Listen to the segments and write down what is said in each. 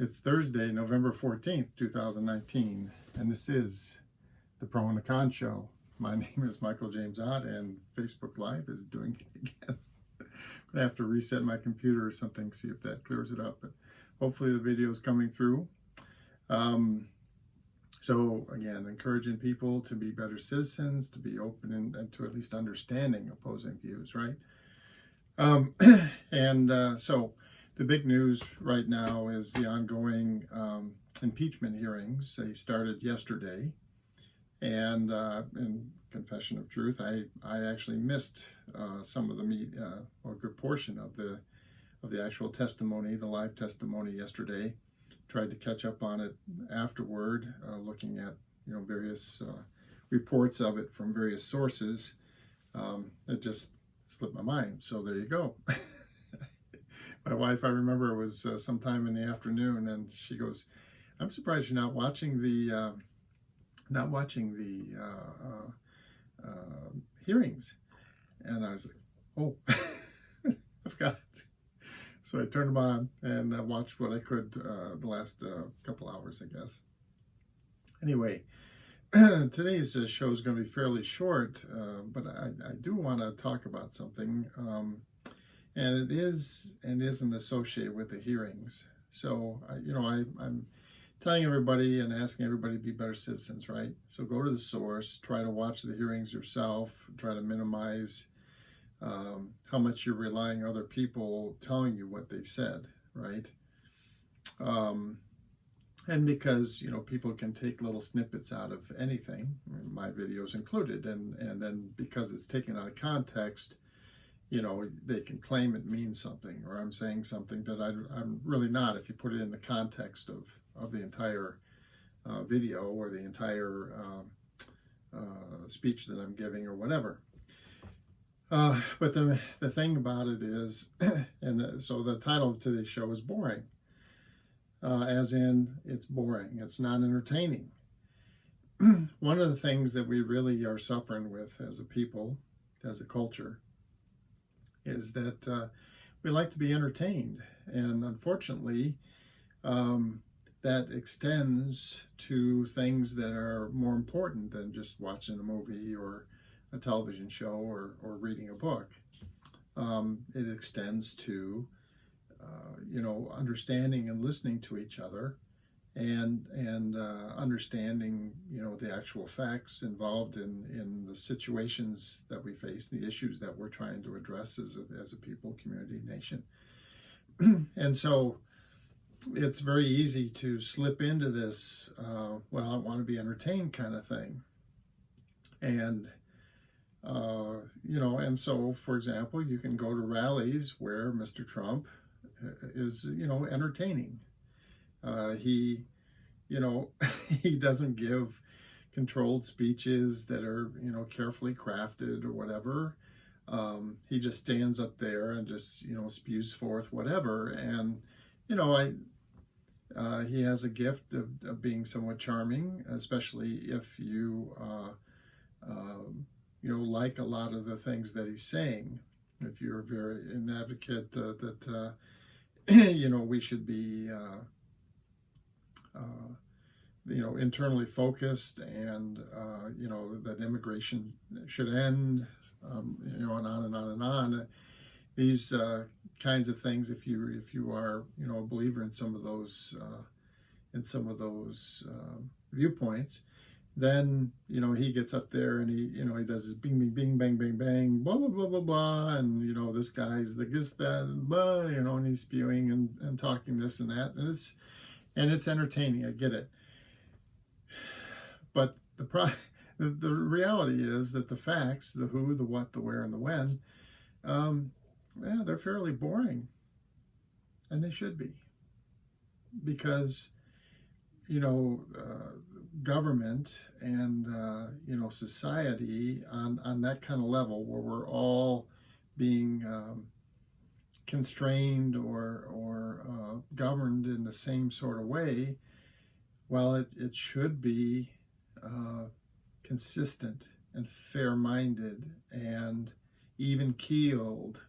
It's Thursday, November 14th, 2019, and this is the Pro and the Con Show. My name is Michael James Ott, and Facebook Live is doing it again. I'm going to have to reset my computer or something, see if that clears it up, but hopefully the video is coming through. So again, encouraging people to be better citizens, to be open and to at least understanding opposing views, right? So the big news right now is the ongoing impeachment hearings. They started yesterday, and in confession of truth, I actually missed some of the or a good portion of the actual testimony, the live testimony yesterday. Tried to catch up on it afterward, looking at various reports of it from various sources. It just slipped my mind. So there you go. My wife, I remember, it was sometime in the afternoon, and she goes, "I'm surprised you're not watching the hearings." And I was like, "Oh, I forgot." So I turned them on and watched what I could the last couple hours, I guess. Anyway, today's show is going to be fairly short, but I do want to talk about something. And it isn't associated with the hearings. So, I'm telling everybody and asking everybody to be better citizens, right? So go to the source, try to watch the hearings yourself, try to minimize how much you're relying on other people telling you what they said, right? And because, people can take little snippets out of anything, my videos included, and then because it's taken out of context, they can claim it means something, or I'm saying something that I'm really not if you put it in the context of the entire video or the entire speech that I'm giving or whatever. But the thing about it is, so the title of today's show is boring, as in it's boring, it's not entertaining. One of the things that we really are suffering with as a people, as a culture, is that we like to be entertained, and unfortunately that extends to things that are more important than just watching a movie or a television show or reading a book. It extends to understanding and listening to each other, and understanding the actual facts involved in the situations that we face, the issues that we're trying to address as a people, community, nation. And so it's very easy to slip into this I want to be entertained kind of thing. And and so, for example, you can go to rallies where Mr. Trump is entertaining. He doesn't give controlled speeches that are, carefully crafted or whatever. He just stands up there and just, spews forth whatever. And, he has a gift of being somewhat charming, especially if you, like a lot of the things that he's saying. If you're an advocate that, we should be, internally focused, and that immigration should end, and on and on and on. These kinds of things. If you are a believer in some of those viewpoints, then he gets up there and he does his bing bing bing bang bang bang blah blah blah blah blah, and this guy's this that blah, and he's spewing and talking this and that, and it's entertaining. I get it. But the reality is that the facts, the who, the what, the where, and the when, they're fairly boring, and they should be, because government and society on that kind of level where we're all being constrained or governed in the same sort of way, well, it should be consistent and fair-minded and even-keeled,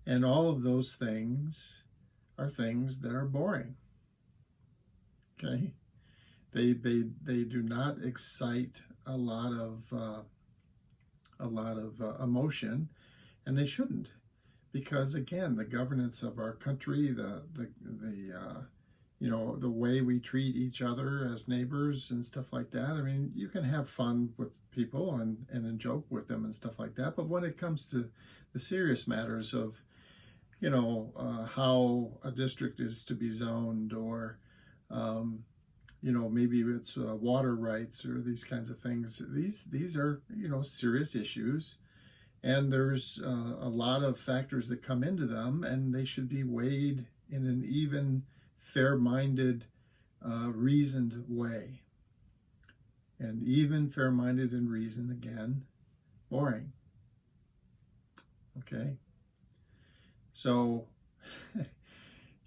and all of those things are things that are boring. Okay, they do not excite a lot of emotion, and they shouldn't, because again, the governance of our country, the way we treat each other as neighbors and stuff like that. I mean, you can have fun with people and joke with them and stuff like that, but when it comes to the serious matters of how a district is to be zoned, or maybe it's water rights or these kinds of things. These are serious issues, and there's a lot of factors that come into them, and they should be weighed in an even, fair-minded, reasoned way. And even fair-minded and reasoned, again, boring. Okay. So,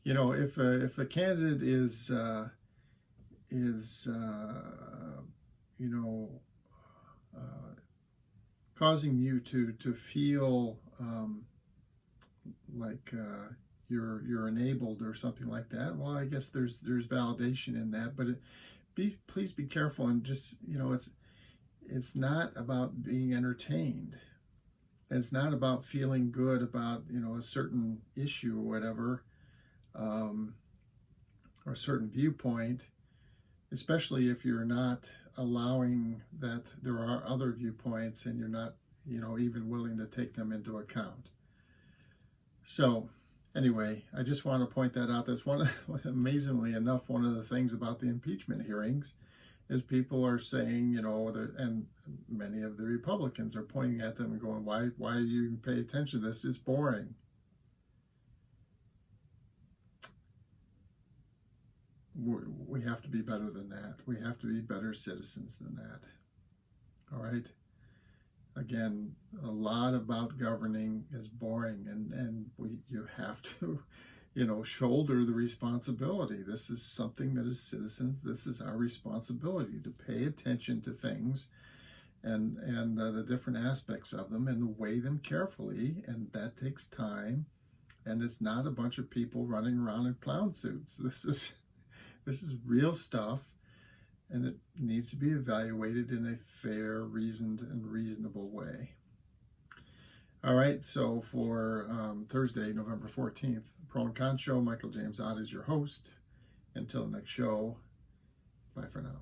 if a candidate is causing you to feel like you're enabled or something like that, well, I guess there's validation in that, but please be careful, and just it's not about being entertained. It's not about feeling good about a certain issue or whatever, or a certain viewpoint, especially if you're not allowing that there are other viewpoints, and you're not even willing to take them into account. So anyway, I just want to point that out. That's amazingly enough, one of the things about the impeachment hearings is people are saying, and many of the Republicans are pointing at them and going, why do you pay attention to this? It's boring. We have to be better than that. We have to be better citizens than that. All right? Again, a lot about governing is boring, and you have to shoulder the responsibility. This is something that, as citizens, this is our responsibility, to pay attention to things and the different aspects of them, and to weigh them carefully, and that takes time, and it's not a bunch of people running around in clown suits. This is real stuff, and it needs to be evaluated in a fair, reasoned, and reasonable way. All right, so for Thursday, November 14th, Pro and Con Show, Michael James Ott is your host. Until the next show, bye for now.